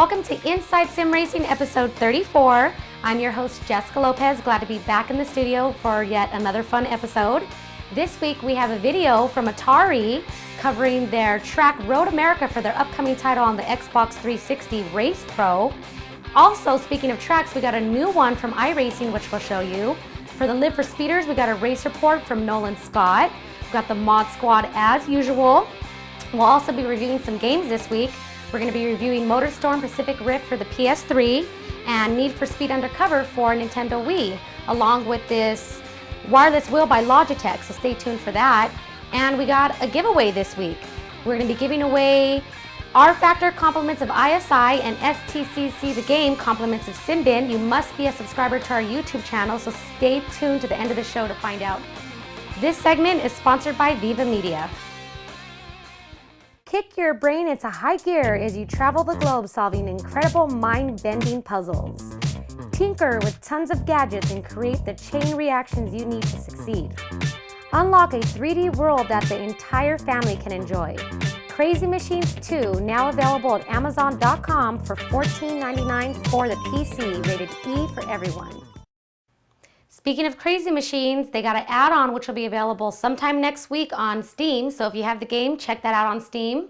Welcome to Inside Sim Racing episode 34. I'm your host Jessica Lopez, glad to be back in the studio for yet another fun episode. This week we have a video from Atari covering their track Road America for their upcoming title on the Xbox 360 Race Pro. Also, speaking of tracks, we got a new one from iRacing, which we'll show you. For the Live for Speeders, we got a race report from Nolan Scott. We've got the Mod Squad as usual. We'll also be reviewing some games this week. We're going to be reviewing MotorStorm Pacific Rift for the PS3 and Need for Speed Undercover for Nintendo Wii, along with this wireless wheel by Logitech, so stay tuned for that. And we got a giveaway this week. We're going to be giving away R-Factor compliments of ISI and STCC the Game compliments of Simbin. You must be a subscriber to our YouTube channel, so stay tuned to the end of the show to find out. This segment is sponsored by Viva Media. Kick your brain into high gear as you travel the globe solving incredible mind-bending puzzles. Tinker with tons of gadgets and create the chain reactions you need to succeed. Unlock a 3D world that the entire family can enjoy. Crazy Machines 2, now available at Amazon.com for $14.99 for the PC, rated E for everyone. Speaking of Crazy Machines, they got an add-on which will be available sometime next week on Steam. So if you have the game, check that out on Steam.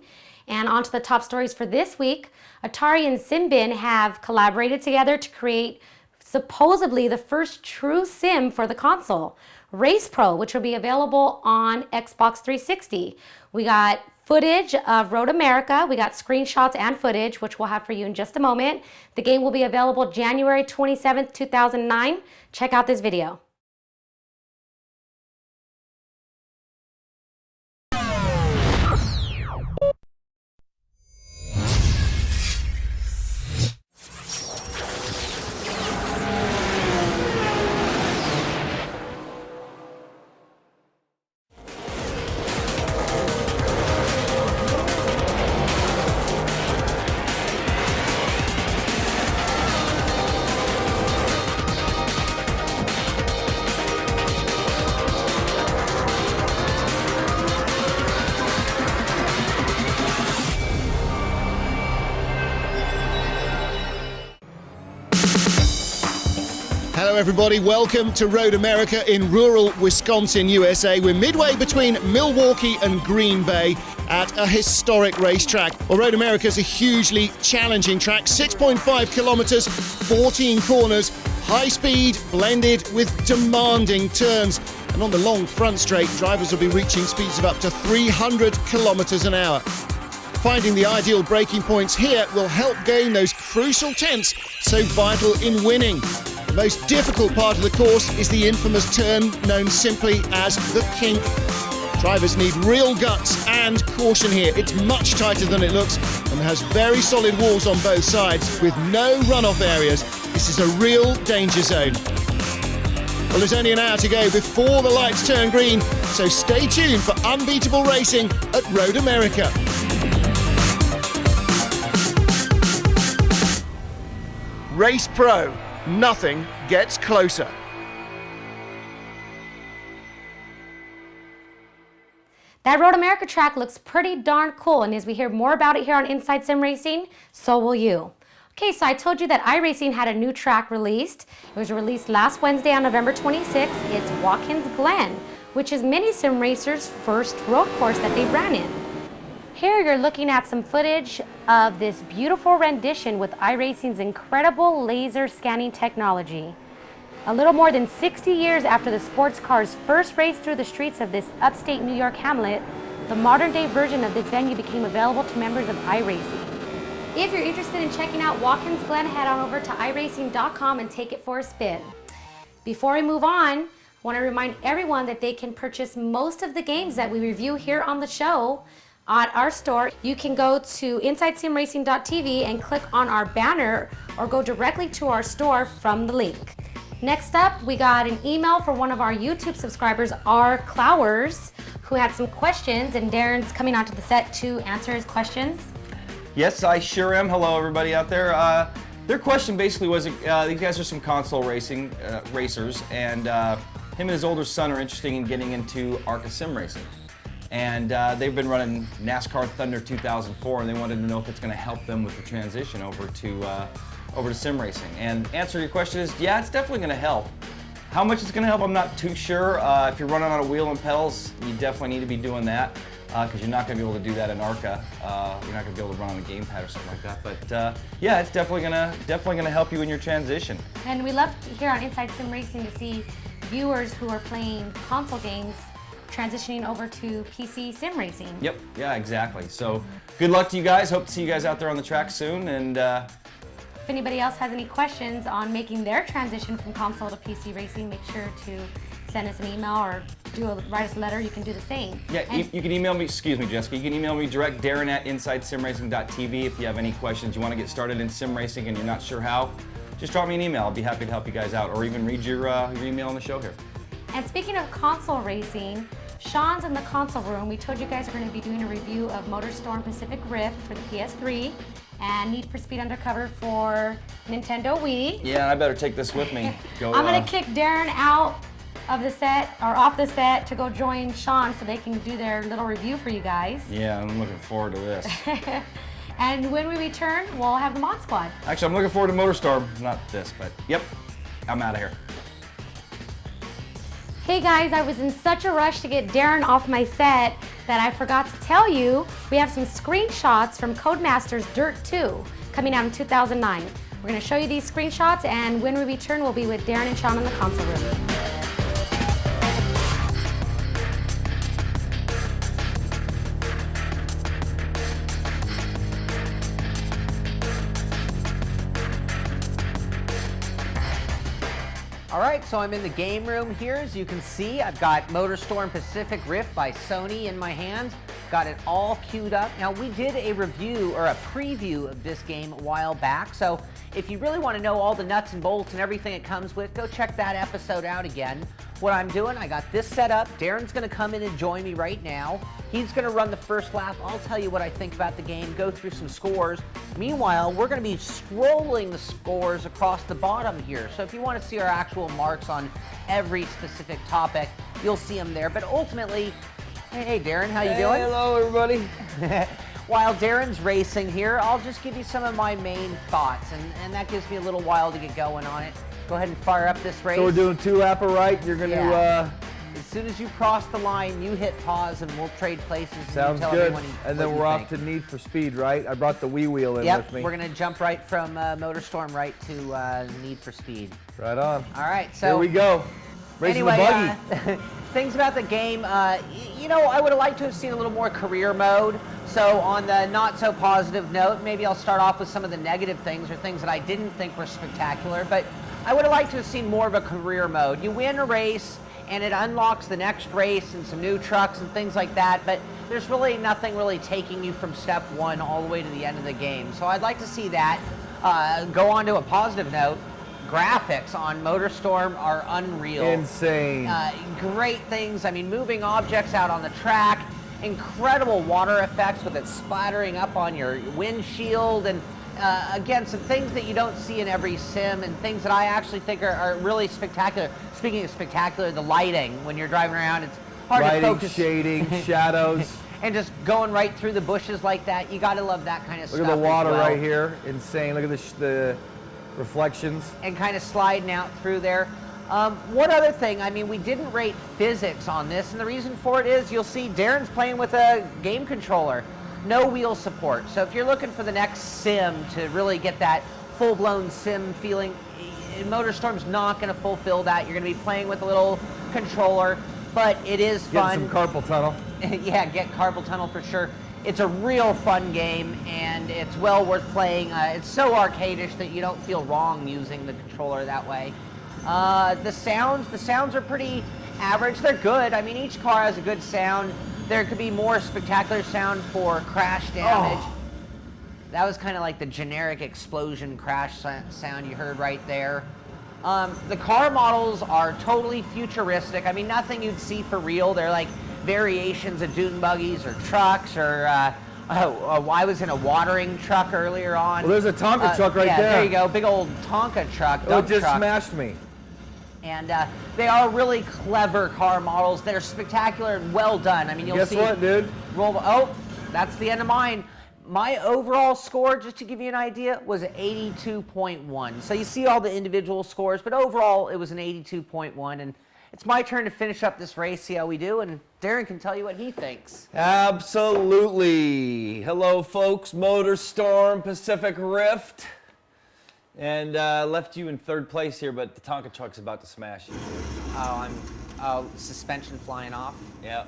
And on to the top stories for this week. Atari and Simbin have collaborated together to create supposedly the first true sim for the console, Race Pro, which will be available on Xbox 360. We got footage of Road America. We got screenshots and footage, which we'll have for you in just a moment. The game will be available January 27th, 2009. Check out this video. Hello everybody, welcome to Road America in rural Wisconsin, USA. We're midway between Milwaukee and Green Bay at a historic racetrack. Well, Road America is a hugely challenging track, 6.5 kilometers, 14 corners, high speed blended with demanding turns. And on the long front straight, drivers will be reaching speeds of up to 300 kilometers an hour. Finding the ideal braking points here will help gain those crucial tenths so vital in winning. The most difficult part of the course is the infamous turn known simply as the kink. Drivers need real guts and caution here. It's much tighter than it looks and has very solid walls on both sides with no runoff areas. This is a real danger zone. Well, there's only an hour to go before the lights turn green, so stay tuned for unbeatable racing at Road America. Race Pro. Nothing gets closer. That Road America track looks pretty darn cool, and as we hear more about it here on Inside Sim Racing, so will you. Okay, so I told you that iRacing had a new track released. It was released last Wednesday on November 26th. It's Watkins Glen, which is many sim racers' first road course that they ran in. Here you're looking at some footage of this beautiful rendition with iRacing's incredible laser scanning technology. A little more than 60 years after the sports cars first raced through the streets of this upstate New York hamlet, the modern day version of this venue became available to members of iRacing. If you're interested in checking out Watkins Glen, head on over to iRacing.com and take it for a spin. Before we move on, I want to remind everyone that they can purchase most of the games that we review here on the show at our store. You can go to InsideSimRacing.tv and click on our banner or go directly to our store from the link. Next up, we got an email from one of our YouTube subscribers, R. Clowers, who had some questions, and Darren's coming onto the set to answer his questions. Yes, I sure am. Hello, everybody out there. Their question basically was, these guys are some console racing racers, and him and his older son are interested in getting into Arca Sim Racing. And they've been running NASCAR Thunder 2004, and they wanted to know if it's going to help them with the transition over to sim racing. And answer to your question is, yeah, it's definitely going to help. How much it's going to help, I'm not too sure. If you're running on a wheel and pedals, you definitely need to be doing that because you're not going to be able to do that in ARCA. You're not going to be able to run on a gamepad or something like that. But yeah, it's definitely going to help you in your transition. And we love here on Inside Sim Racing to see viewers who are playing console games transitioning over to PC sim racing. Yep, yeah, exactly. So good luck to you guys. Hope to see you guys out there on the track soon. And if anybody else has any questions on making their transition from console to PC racing, make sure to send us an email or write us a letter. You can do the same. Yeah, you can email me, excuse me, Jessica, you can email me direct, Darren at InsideSimRacing.tv if you have any questions. You want to get started in sim racing and you're not sure how, just drop me an email. I'll be happy to help you guys out or even read your email on the show here. And speaking of console racing, Sean's in the console room. We told you guys we're going to be doing a review of MotorStorm Pacific Rift for the PS3 and Need for Speed Undercover for Nintendo Wii. Yeah, I better take this with me. I'm going to kick Darren out of the set, or off the set, to go join Sean so they can do their little review for you guys. Yeah, I'm looking forward to this. And when we return, we'll have the Mod Squad. Actually, I'm looking forward to MotorStorm. Not this, but yep, I'm out of here. Hey guys, I was in such a rush to get Darren off my set that I forgot to tell you we have some screenshots from Codemasters Dirt 2 coming out in 2009. We're going to show you these screenshots, and when we return, we'll be with Darren and Sean in the console room. All right, so I'm in the game room here. As you can see, I've got MotorStorm Pacific Rift by Sony in my hands. Got it all queued up. Now, we did a review or a preview of this game a while back, so if you really want to know all the nuts and bolts and everything it comes with, go check that episode out again. What I'm doing, I got this set up. Darren's going to come in and join me right now. He's going to run the first lap. I'll tell you what I think about the game, go through some scores. Meanwhile, we're going to be scrolling the scores across the bottom here. So if you want to see our actual marks on every specific topic, you'll see them there. But ultimately, hey Darren, how you doing? Hello, everybody. While Darren's racing here, I'll just give you some of my main thoughts, and that gives me a little while to get going on it. Go ahead and fire up this race. So we're doing 2 lap of right. You're going to... As soon as you cross the line, you hit pause and we'll trade places. Sounds good. And then we're off to Need for Speed, right? I brought the Wii wheel in with me. We're going to jump right from MotorStorm right to Need for Speed. Right on. All right, so... Here we go. Racing the buggy. Things about the game, you know, I would have liked to have seen a little more career mode. So on the not so positive note, maybe I'll start off with some of the negative things or things that I didn't think were spectacular, but I would have liked to have seen more of a career mode. You win a race and it unlocks the next race and some new trucks and things like that, but there's really nothing really taking you from step 1 all the way to the end of the game. So I'd like to see that. Go on to a positive note. Graphics on MotorStorm are unreal. Insane. Great things. I mean, moving objects out on the track, incredible water effects with it splattering up on your windshield, and again, some things that you don't see in every sim and things that I actually think are really spectacular. Speaking of spectacular, the lighting when you're driving around, it's hard to focus. Shading, shadows. And just going right through the bushes like that, you gotta love that kind of stuff. Look at the water right here. Insane. Look at the reflections. And kind of sliding out through there. One other thing, I mean, we didn't rate physics on this, and the reason for it is you'll see Darren's playing with a game controller. No wheel support. So if you're looking for the next sim to really get that full-blown sim feeling, MotorStorm's not going to fulfill that. You're going to be playing with a little controller, but it is fun. Get some carpal tunnel. Yeah, get carpal tunnel for sure. It's a real fun game, and it's well worth playing. It's so arcadish that you don't feel wrong using the controller that way. The sounds are pretty average. They're good. I mean, each car has a good sound. There could be more spectacular sound for crash damage. Oh. That was kind of like the generic explosion crash sound you heard right there. The car models are totally futuristic. I mean, nothing you'd see for real. They're like variations of dune buggies or trucks, or I was in a watering truck earlier on. Well, there's a Tonka truck right there. There you go, big old Tonka truck. Oh, it just smashed me. And they are really clever car models. They're spectacular and well done. I mean, you'll see. Guess what, dude? Oh, that's the end of mine. My overall score, just to give you an idea, was 82.1. So you see all the individual scores, but overall it was an 82.1. And it's my turn to finish up this race, see how we do, and Darren can tell you what he thinks. Absolutely. Hello, folks. MotorStorm, Pacific Rift. And left you in third place here, but the Tonka truck's about to smash you. Suspension flying off. Yep.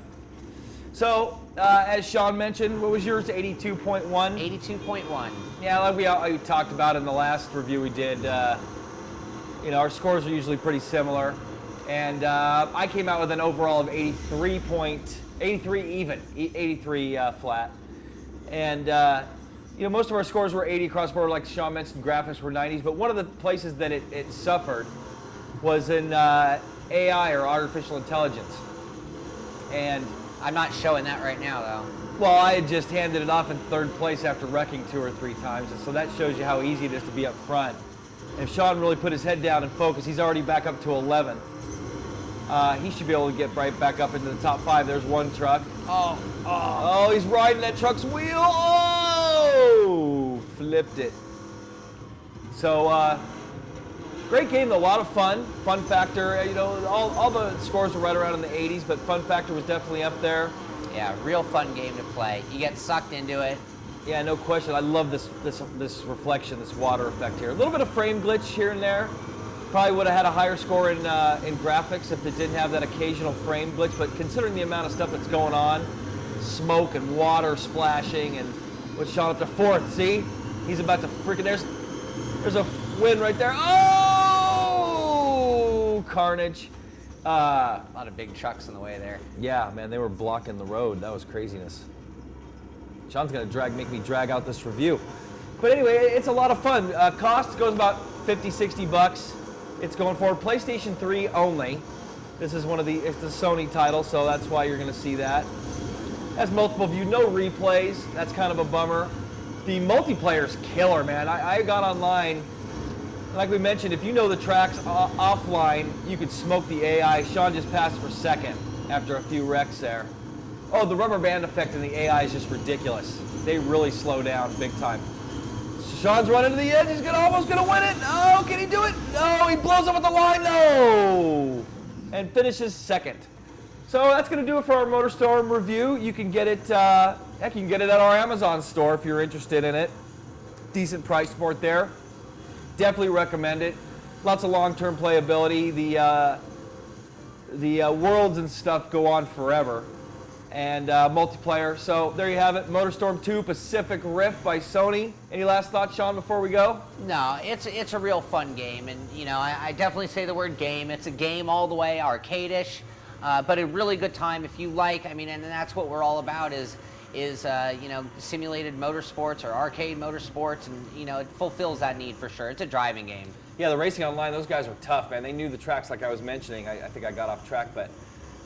So, as Sean mentioned, what was yours? 82.1? 82.1. Yeah, like we talked about in the last review we did, you know, our scores are usually pretty similar. And I came out with an overall of 83 flat. And, you know, most of our scores were 80 across the board, like Sean mentioned, graphics were 90s. But one of the places that it suffered was in AI, or artificial intelligence. And I'm not showing that right now, though. well, I had just handed it off in third place after wrecking 2 or 3 times, and so that shows you how easy it is to be up front. And if Sean really put his head down and focus, he's already back up to 11th. He should be able to get right back up into the top 5. There's one truck. Oh, he's riding that truck's wheel. Oh, flipped it. So, great game, a lot of fun. Fun factor, you know, all the scores were right around in the 80s, but fun factor was definitely up there. Yeah, real fun game to play. You get sucked into it. Yeah, no question. I love this reflection, this water effect here. A little bit of frame glitch here and there. Probably would have had a higher score in graphics if it didn't have that occasional frame glitch, but considering the amount of stuff that's going on, smoke and water splashing, and with Sean up to 4th, see? He's about to freaking, there's a win right there. Oh, carnage. A lot of big trucks in the way there. Yeah, man, they were blocking the road. That was craziness. Sean's gonna make me drag out this review. But anyway, it's a lot of fun. Cost goes about 50, 60 bucks. It's going for PlayStation 3 only. This is it's the Sony title, so that's why you're gonna see that. Has multiple view, no replays. That's kind of a bummer. The multiplayer's killer, man. I got online. Like we mentioned, if you know the tracks offline, you could smoke the AI. Sean just passed for 2nd after a few wrecks there. Oh, the rubber band effect in the AI is just ridiculous. They really slow down big time. Sean's running to the edge. He's almost gonna win it. Oh, can he do it? No, he blows up at the line. No, and finishes 2nd. So that's gonna do it for our MotorStorm review. You can get it. Heck, you can get it at our Amazon store if you're interested in it. Decent price for it there. Definitely recommend it. Lots of long-term playability. The worlds and stuff go on forever, and multiplayer. So there you have it. MotorStorm 2 Pacific Rift by Sony. Any last thoughts, Sean, before we go? No, it's a real fun game, and you know I definitely say the word game. It's a game all the way, arcade-ish, but a really good time if you like. I mean, and that's what we're all about is you know, simulated motorsports or arcade motorsports, and you know it fulfills that need for sure. It's a driving game. Yeah, the racing online, those guys were tough, man. They knew the tracks like I was mentioning. I think I got off track, but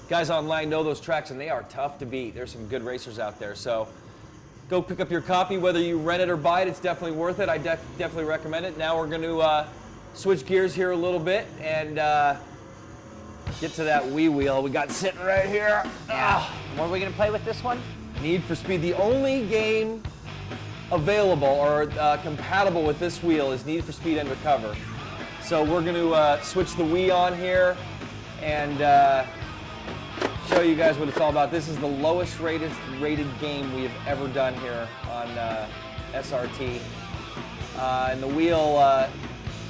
guys online know those tracks, and they are tough to beat. There's some good racers out there, so go pick up your copy. Whether you rent it or buy it, it's definitely worth it. I definitely recommend it. Now we're going to switch gears here a little bit and get to that Wii wheel we got sitting right here. Yeah. What are we going to play with this one? Need for Speed. The only game available or compatible with this wheel is Need for Speed Undercover. So we're going to switch the Wii on here and show you guys what it's all about. This is the lowest rated game we have ever done here on SRT. And the wheel,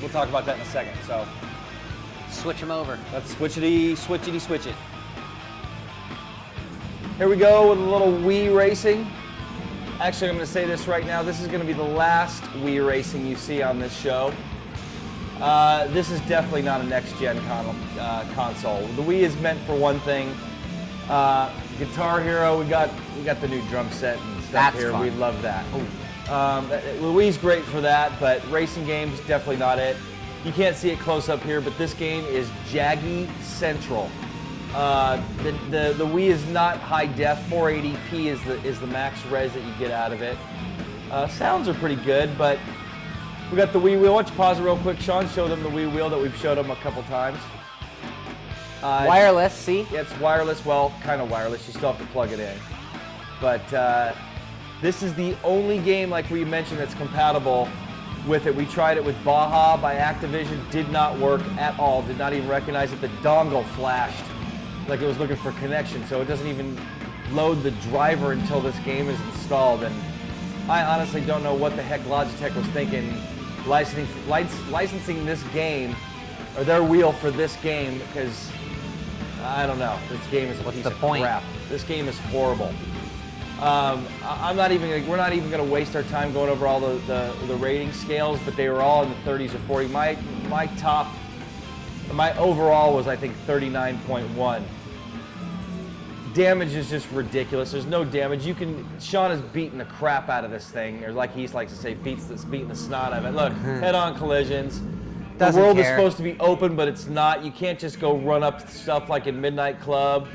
we'll talk about that in a second. So Switch them over. let's switch it. Here we go with a little Wii racing. Actually, I'm going to say this right now. This is going to be the last Wii racing you see on this show. This is definitely not a next-gen console. The Wii is meant for one thing. Guitar Hero, we got the new drum set and stuff. That's here. fun. We love that. The Wii's great for that, but racing games definitely not it. You can't see it close up here, but this game is Jaggy Central. The Wii is not high def. 480p is the max res that you get out of it. Sounds are pretty good, but we got the Wii wheel. Why don't you pause it real quick, Sean? Show them the Wii wheel that we've showed them a couple times. Wireless, see? Yeah, it's wireless. Well, kind of wireless. You still have to plug it in. But this is the only game, like we mentioned, that's compatible with it. We tried it with Baja by Activision. Did not work at all. Did not even recognize it. The dongle flashed like it was looking for connection. So it doesn't even load the driver until this game is installed. And I honestly don't know what the heck Logitech was thinking licensing this game, or their wheel for this game, because I don't know. This game is a piece of crap. This game is horrible. We're not even going to waste our time going over all the rating scales, but they were all in the 30s or 40. My overall was, I think, 39.1. Damage is just ridiculous. There's no damage. Sean is beating the crap out of this thing, or like he likes to say, beating the snot out of it. Look, head-on collisions. The world is supposed to be open, but it's not. You can't just go run up stuff like in Midnight Club.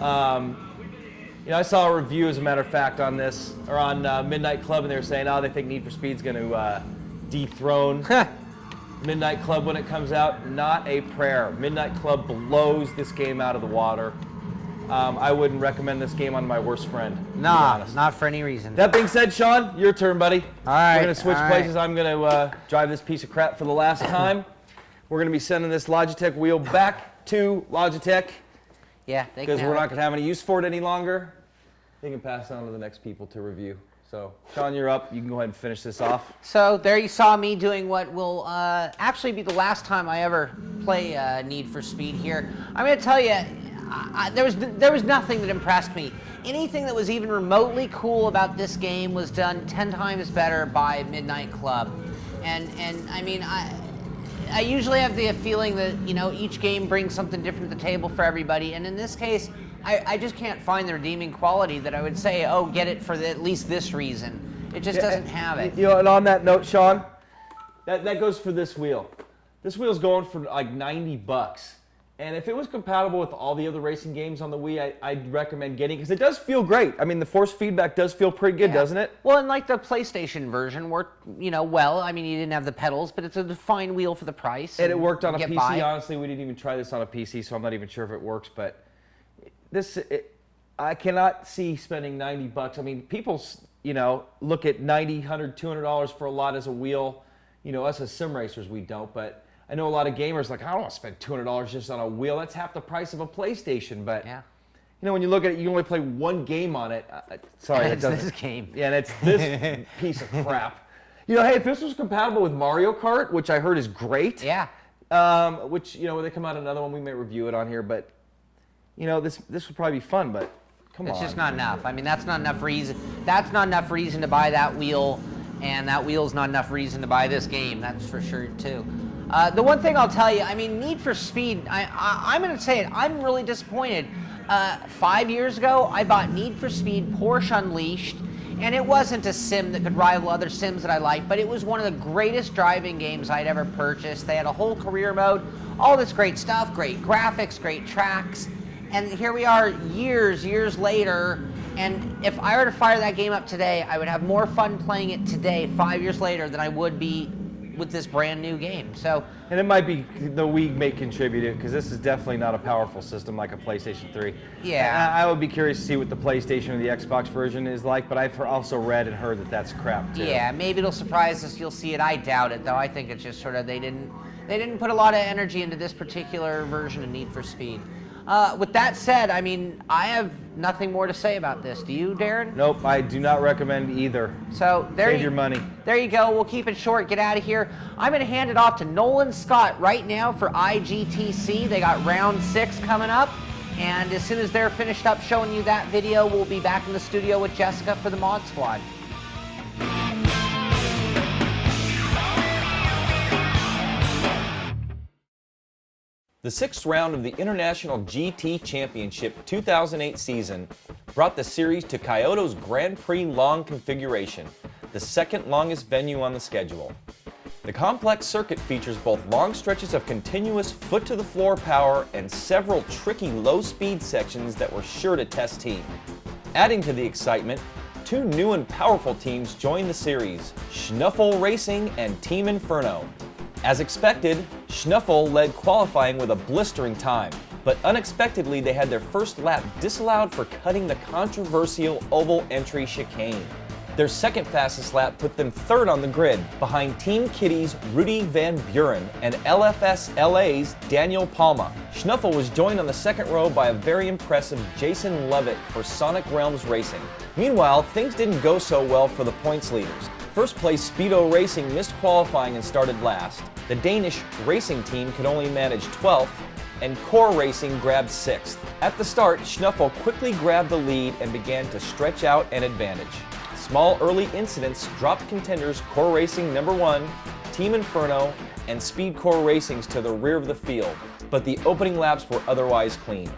I saw a review, as a matter of fact, on this, or on Midnight Club, and they were saying, they think Need for Speed's going to dethrone Midnight Club when it comes out. Not a prayer. Midnight Club blows this game out of the water. I wouldn't recommend this game on my worst friend. Nah, not for any reason. That being said, Sean, your turn, buddy. All right. We're going to switch places. I'm going to drive this piece of crap for the last time. We're going to be sending this Logitech wheel back to Logitech. Yeah, because we're not going to have any use for it any longer. They can pass it on to the next people to review. So, Sean, you're up. You can go ahead and finish this off. So there you saw me doing what will actually be the last time I ever play Need for Speed here. I'm going to tell you, there was nothing that impressed me. Anything that was even remotely cool about this game was done 10 times better by Midnight Club. And I mean, I usually have the feeling that, each game brings something different to the table for everybody. And in this case, I just can't find the redeeming quality that I would say, get it for at least this reason. It just doesn't have it. And on that note, Sean, that goes for this wheel. This wheel's going for like $90. And if it was compatible with all the other racing games on the Wii, I'd recommend getting it, because it does feel great. I mean, the force feedback does feel pretty good, doesn't it? Well, and like the PlayStation version worked, well. I mean, you didn't have the pedals, but it's a fine wheel for the price. And it worked on a PC. Honestly, we didn't even try this on a PC, so I'm not even sure if it works. But I cannot see spending $90. I mean, people, look at $90, $100, $200 for a lot as a wheel. Us as sim racers, we don't, but I know a lot of gamers like, I don't want to spend $200 just on a wheel. That's half the price of a PlayStation. But when you look at it, you can only play one game on it. Sorry, it's this game. Yeah, and it's this piece of crap. Hey, if this was compatible with Mario Kart, which I heard is great. Yeah. Which when they come out another one, we may review it on here. But this would probably be fun. But come on, it's just not enough. I mean, that's not enough reason. That's not enough reason to buy that wheel, and that wheel's not enough reason to buy this game. That's for sure too. The one thing I'll tell you, I mean, Need for Speed, I'm going to say it, I'm really disappointed. 5 years ago, I bought Need for Speed Porsche Unleashed, and it wasn't a sim that could rival other sims that I liked, but it was one of the greatest driving games I'd ever purchased. They had a whole career mode, all this great stuff, great graphics, great tracks, and here we are years later, and if I were to fire that game up today, I would have more fun playing it today, 5 years later, than I would be with this brand new game. And it might be the Wii may contribute it, because this is definitely not a powerful system like a PlayStation 3. Yeah. I would be curious to see what the PlayStation or the Xbox version is like, but I've also read and heard that that's crap too. Yeah, maybe it'll surprise us. You'll see it. I doubt it, though. I think it's just sort of they didn't put a lot of energy into this particular version of Need for Speed. With that said, I mean, I have nothing more to say about this. Do you, Darren? Nope, I do not recommend either. So save your money. There you go. We'll keep it short. Get out of here. I'm going to hand it off to Nolan Scott right now for IGTC. They got round 6 coming up. And as soon as they're finished up showing you that video, we'll be back in the studio with Jessica for the Mod Squad. The 6th round of the International GT Championship 2008 season brought the series to Kyoto's Grand Prix Long configuration, the second longest venue on the schedule. The complex circuit features both long stretches of continuous foot-to-the-floor power and several tricky low-speed sections that were sure to test team. Adding to the excitement, 2 new and powerful teams joined the series, Schnuffel Racing and Team Inferno. As expected, Schnuffel led qualifying with a blistering time, but unexpectedly they had their first lap disallowed for cutting the controversial oval entry chicane. Their second fastest lap put them third on the grid, behind Team Kitty's Rudy Van Buren and LFS LA's Daniel Palma. Schnuffel was joined on the second row by a very impressive Jason Lovett for Sonic Realms Racing. Meanwhile, things didn't go so well for the points leaders. First place Speedo Racing missed qualifying and started last. The Danish racing team could only manage 12th, and Core Racing grabbed 6th. At the start, Schnuffel quickly grabbed the lead and began to stretch out an advantage. Small early incidents dropped contenders Core Racing number 1, Team Inferno, and Speed Core Racings to the rear of the field, but the opening laps were otherwise clean.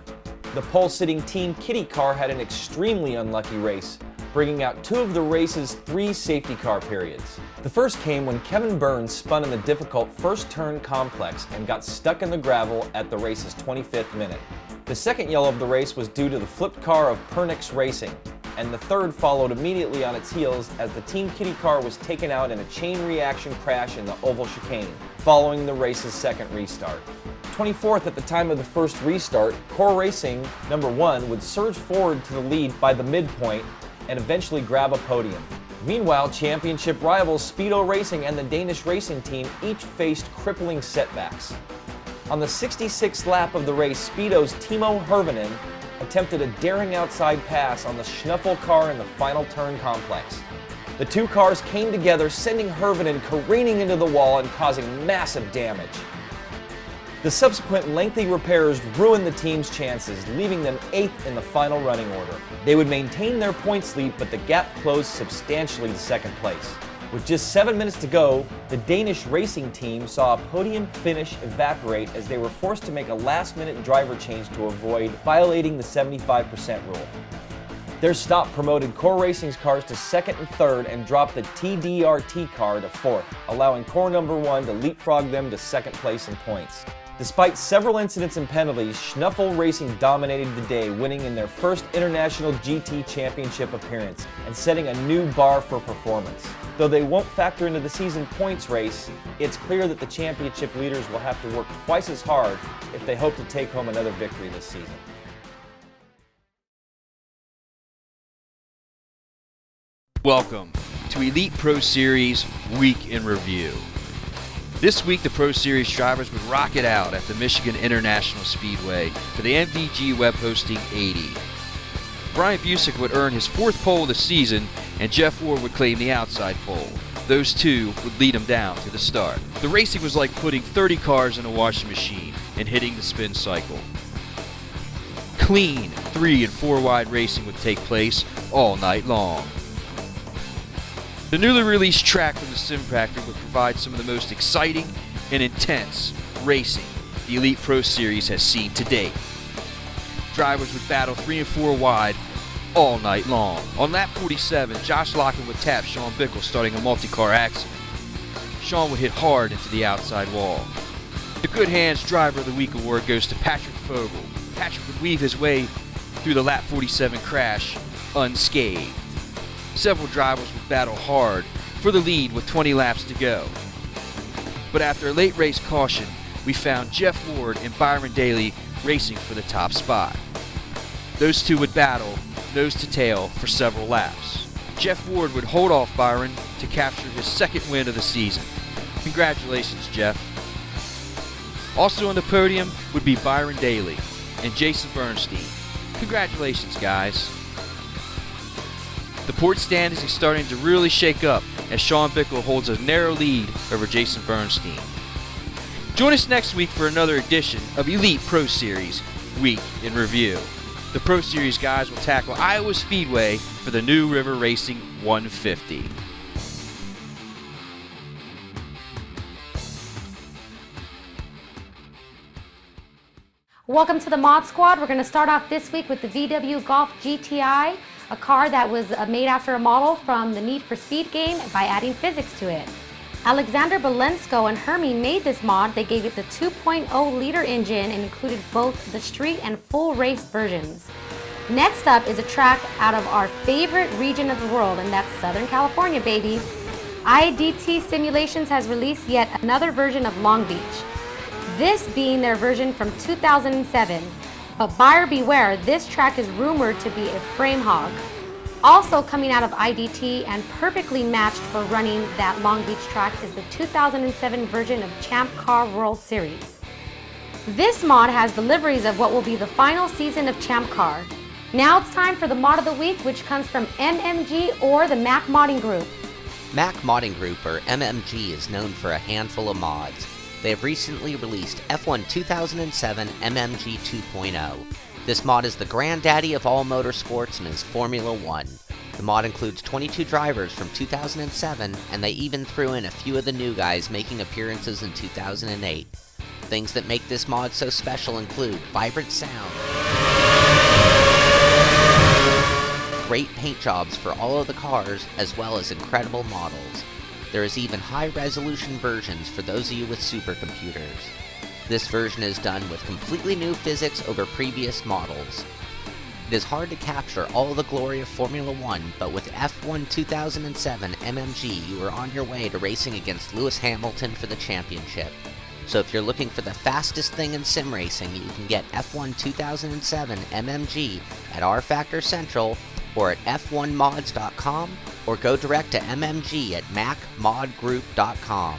The pole-sitting Team Kitty car had an extremely unlucky race, bringing out 2 of the race's 3 safety car periods. The first came when Kevin Burns spun in the difficult first turn complex and got stuck in the gravel at the race's 25th minute. The second yellow of the race was due to the flipped car of Pernix Racing, and the third followed immediately on its heels as the Team Kitty car was taken out in a chain reaction crash in the oval chicane, following the race's second restart. 24th at the time of the first restart, Core Racing number 1 would surge forward to the lead by the midpoint and eventually grab a podium. Meanwhile, championship rivals Speedo Racing and the Danish racing team each faced crippling setbacks. On the 66th lap of the race, Speedo's Timo Hervinen attempted a daring outside pass on the Schnuffel car in the final turn complex. The 2 cars came together, sending Hervinen careening into the wall and causing massive damage. The subsequent lengthy repairs ruined the team's chances, leaving them 8th in the final running order. They would maintain their points lead, but the gap closed substantially to second place. With just 7 minutes to go, the Danish racing team saw a podium finish evaporate as they were forced to make a last-minute driver change to avoid violating the 75% rule. Their stop promoted Core Racing's cars to 2nd and 3rd and dropped the TDRT car to 4th, allowing Core number 1 to leapfrog them to 2nd place in points. Despite several incidents and penalties, Schnuffel Racing dominated the day, winning in their first International GT Championship appearance and setting a new bar for performance. Though they won't factor into the season points race, it's clear that the championship leaders will have to work twice as hard if they hope to take home another victory this season. Welcome to Elite Pro Series Week in Review. This week, the Pro Series drivers would rock it out at the Michigan International Speedway for the MVG Web Hosting 80. Brian Busick would earn his 4th pole of the season, and Jeff Ward would claim the outside pole. Those 2 would lead him down to the start. The racing was like putting 30 cars in a washing machine and hitting the spin cycle. Clean 3 and 4 wide racing would take place all night long. The newly released track from the Simpactor would provide some of the most exciting and intense racing the Elite Pro Series has seen to date. Drivers would battle 3 and 4 wide all night long. On lap 47, Josh Locken would tap Sean Bickel, starting a multi-car accident. Sean would hit hard into the outside wall. The Good Hands Driver of the Week award goes to Patrick Fogel. Patrick would weave his way through the lap 47 crash unscathed. Several drivers would battle hard for the lead with 20 laps to go. But after a late race caution, we found Jeff Ward and Byron Daly racing for the top spot. Those 2 would battle nose to tail for several laps. Jeff Ward would hold off Byron to capture his 2nd win of the season. Congratulations, Jeff. Also on the podium would be Byron Daly and Jason Bernstein. Congratulations, guys. The port stand is starting to really shake up as Sean Bickel holds a narrow lead over Jason Bernstein. Join us next week for another edition of Elite Pro Series Week in Review. The Pro Series guys will tackle Iowa Speedway for the New River Racing 150. Welcome to the Mod Squad. We're going to start off this week with the VW Golf GTI, a car that was made after a model from the Need for Speed game by adding physics to it. Alexander Belensko and Hermie made this mod. They gave it the 2.0 liter engine and included both the street and full race versions. Next up is a track out of our favorite region of the world, and that's Southern California, baby. IDT Simulations has released yet another version of Long Beach. this being their version from 2007. But buyer beware, this track is rumored to be a frame hog. Also coming out of IDT and perfectly matched for running that Long Beach track is the 2007 version of Champ Car World Series. This mod has the liveries of what will be the final season of Champ Car. Now it's time for the mod of the week, which comes from MMG or the Mac Modding Group. Mac Modding Group, or MMG, is known for a handful of mods. They have recently released F1 2007 MMG 2.0. This mod is the granddaddy of all motorsports and is Formula One. The mod includes 22 drivers from 2007, and they even threw in a few of the new guys making appearances in 2008. Things that make this mod so special include vibrant sound, great paint jobs for all of the cars, as well as incredible models. There is even high-resolution versions for those of you with supercomputers. This version is done with completely new physics over previous models. It is hard to capture all the glory of Formula One, but with F1 2007 MMG, you are on your way to racing against Lewis Hamilton for the championship. So if you're looking for the fastest thing in sim racing, you can get F1 2007 MMG at rFactor Central or at f1mods.com, or go direct to MMG at macmodgroup.com.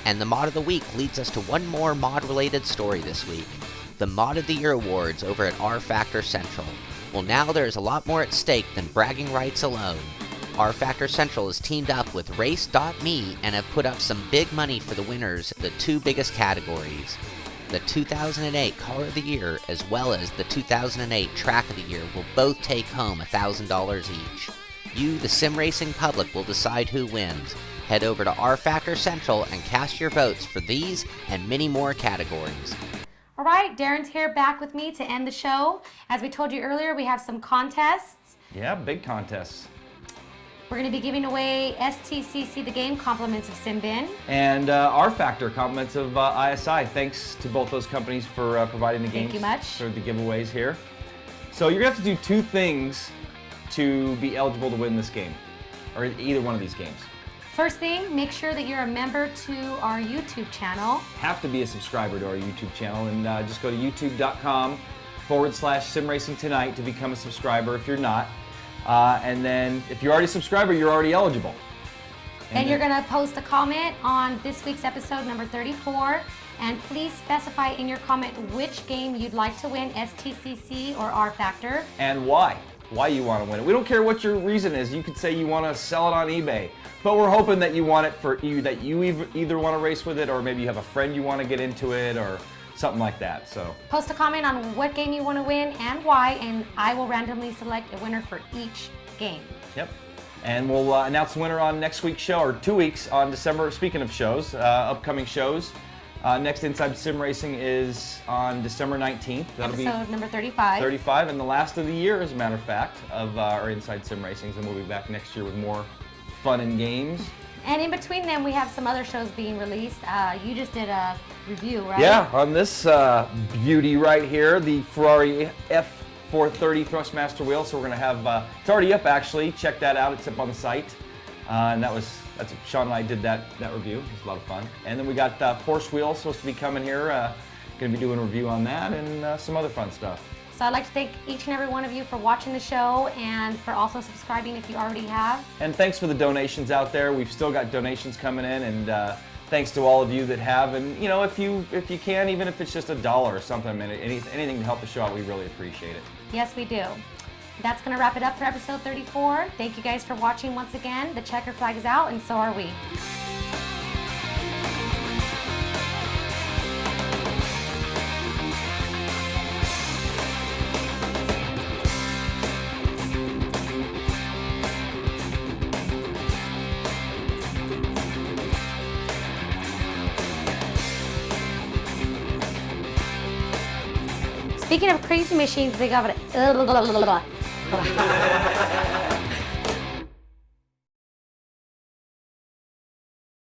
And the Mod of the Week leads us to one more mod-related story this week. The Mod of the Year Awards over at rFactor Central. Well, now there is a lot more at stake than bragging rights alone. rFactor Central has teamed up with Race.me and have put up some big money for the winners of the two biggest categories. The 2008 Car of the Year as well as the 2008 Track of the Year will both take home $1,000 each. You, the sim racing public, will decide who wins. Head over to rFactor Central and cast your votes for these and many more categories. All right, Darren's here back with me to end the show. As we told you earlier, we have some contests. Yeah, big contests. We're going to be giving away STCC the Game compliments of Simbin. And rFactor compliments of ISI. Thanks to both those companies for providing the games. Thank you much. For the giveaways here. So you're going to have to do two things to be eligible to win this game, or either one of these games. First thing, make sure that you're a member to our YouTube channel. Have to be a subscriber to our YouTube channel, and just go to youtube.com/simracingtonight to become a subscriber if you're not. And then if you're already a subscriber, you're already eligible. And you're going to post a comment on this week's episode number 34. And please specify in your comment which game you'd like to win, STCC or rFactor. And why you want to win it. We don't care what your reason is. You could say you want to sell it on eBay. But we're hoping that you want it for you, that you either want to race with it, or maybe you have a friend you want to get into it, or something like that. So post a comment on what game you want to win and why, and I will randomly select a winner for each game. Yep. And we'll announce the winner on next week's show, or 2 weeks on December. Speaking of shows, upcoming shows, next Inside Sim Racing is on December 19th. That'll episode number 35. 35, and the last of the year, as a matter of fact, of our Inside Sim Racings, and we'll be back next year with more fun and games. And in between them, we have some other shows being released. You just did a review, right? Yeah, on this beauty right here, the Ferrari F430 Thrustmaster wheel. So we're going to have, it's already up actually, check that out, it's up on the site. And that's Sean and I did that review, it was a lot of fun. And then we got Porsche wheels supposed to be coming here, going to be doing a review on that and some other fun stuff. So I'd like to thank each and every one of you for watching the show and for also subscribing if you already have. And thanks for the donations out there. We've still got donations coming in, and thanks to all of you that have. And you know, if you can, even if it's just $1 or something, anything to help the show out, we really appreciate it. Yes, we do. That's going to wrap it up for episode 34. Thank you guys for watching once again. The checker flag is out, and so are we. Speaking of crazy machines, they got it.